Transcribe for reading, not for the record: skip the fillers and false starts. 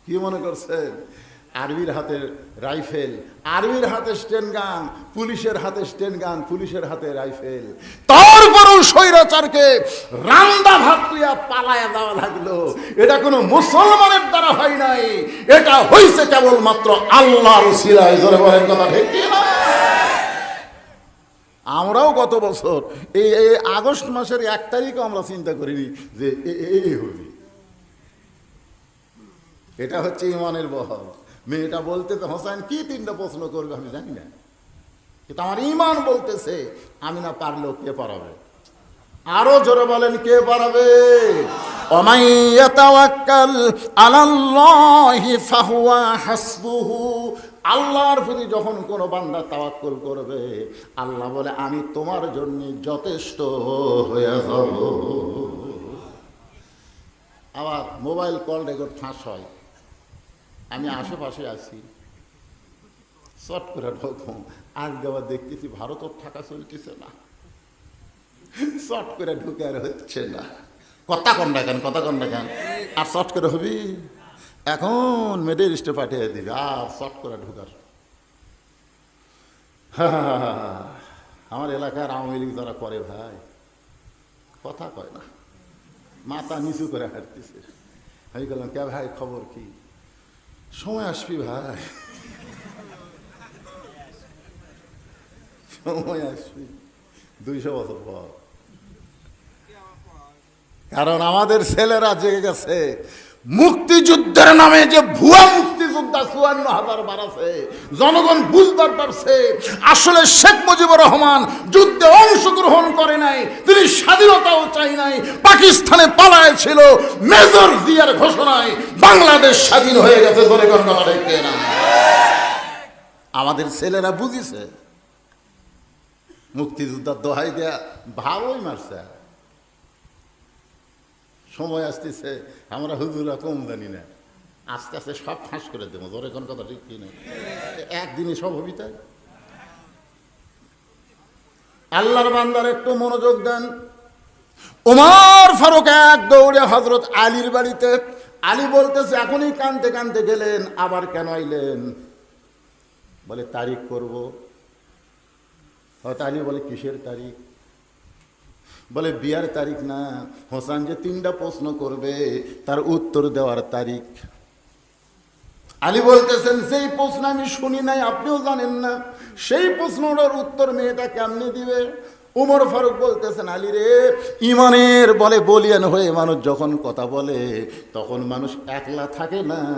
কি মনে করছেন আর্মির হাতে রাইফেল, আর্মির হাতে স্টেন গান, পুলিশের হাতে স্টেন গান, পুলিশের হাতে রাইফেল, তারপরও স্বৈরাচারকে রান্দা ভাত তুইয়া পালায়া দেওয়া লাগলো। এটা কোনো মুসলমানের দ্বারা হয় নাই, এটা হইছে কেবলমাত্র আল্লাহর উসিলায়। জোরে বলেন কথা ঠিক কি না? আমরাও গত বছর এই আগস্ট মাসের 1 তারিখও আমরা চিন্তা করিনি যে এই হবে। এটা হচ্ছে ইমানের বহল। মেয়েটা বলতেছে হোসেন কি 3টা প্রশ্ন করবে আমি জানি না, কিন্তু আমার ইমান বলতেছে আমি না পারলেও কে পারাবে। আরো জোরে বলেন কে পারাবে? ওমাই ইয়াতাওয়াক্কাল আলাল্লাহি ফাহুয়া হাসবুহু। আল্লাহর প্রতি যখন কোনো বান্দা তাওয়াক্কুল করবে, আল্লাহ বলে আমি তোমার জন্য যথেষ্ট হয়ে যাব। আবার মোবাইল কল রেকর্ড ফাঁস হয়, আমি আশেপাশে আছি, চট করে ঢোকো, আজকে আবার দেখতেছি ভারতের টাকা চলতেছে না, চট করে ঢুকে আর হচ্ছে না। কথা কন না কেন, কথা কন না কেন, আর চট করে হবি এখন মেডেল লিস্টে পাঠিয়ে দিবি, আর চট করে ঢুকার। আমার এলাকার আওয়ামী লীগ যারা করে ভাই কথা কয় না, মাথা নিচু করে হাঁটতেছে। আমি বললাম কে ভাই খবর কি? সময় আসবি ভাই, সময় আসবি 200 বছর পর। কারণ আমাদের ছেলেরা জেগে গেছে, মুক্তিযুদ্ধের নামে যে ভুয়া মুক্তিযোদ্ধা 54,000 বাড়াছে, জনগণ বুঝতে পারছে আসলে শেখ মুজিবুর রহমান যুদ্ধে অংশগ্রহণ করে নাই, তিনি স্বাধীনতাও চাই নাই, পাকিস্তানে পালায় ছিল। মেজর জিয়ার ঘোষণায় বাংলাদেশ স্বাধীন হয়ে গেছে। বলে গণনা না, আমাদের ছেলেরা বুঝিছে। মুক্তিযোদ্ধার দোহাই দেয়া ভালোই মারছে। সময় আসতেছে, আমরা হুজুরা কম জানি না, আস্তে আস্তে সব ফাঁস করে দেবো। জোরে কোন কথা ঠিক কিনা? একদিনই সব হবি তাই। আল্লাহর বান্দার একটু মনোযোগ দেন। ওমর ফারুক এক দৌড়ে হযরত আলীর বাড়িতে। আলী বলতেছে এখনই কানতে কানতে গেলেন, আবার কেন আইলেন? বলে তারিখ করব। হয়তো আলী বলে কিসের তারিখ? বলে বিয়ার তারিখ না, হোসেন যে 3টা প্রশ্ন করবে তার উত্তর দেওয়ার তারিখ। আলী বলতেছেন সেই প্রশ্ন আমি শুনি নাই, আপনিও জানেন না, সেই প্রশ্নটার উত্তর মেয়েটা কেমনে দিবে? উমর ফারুক বলতেছেন আলী রে, ইমানের বলে বলিয়ান হয়ে মানুষ যখন কথা বলে তখন মানুষ একলা থাকে না।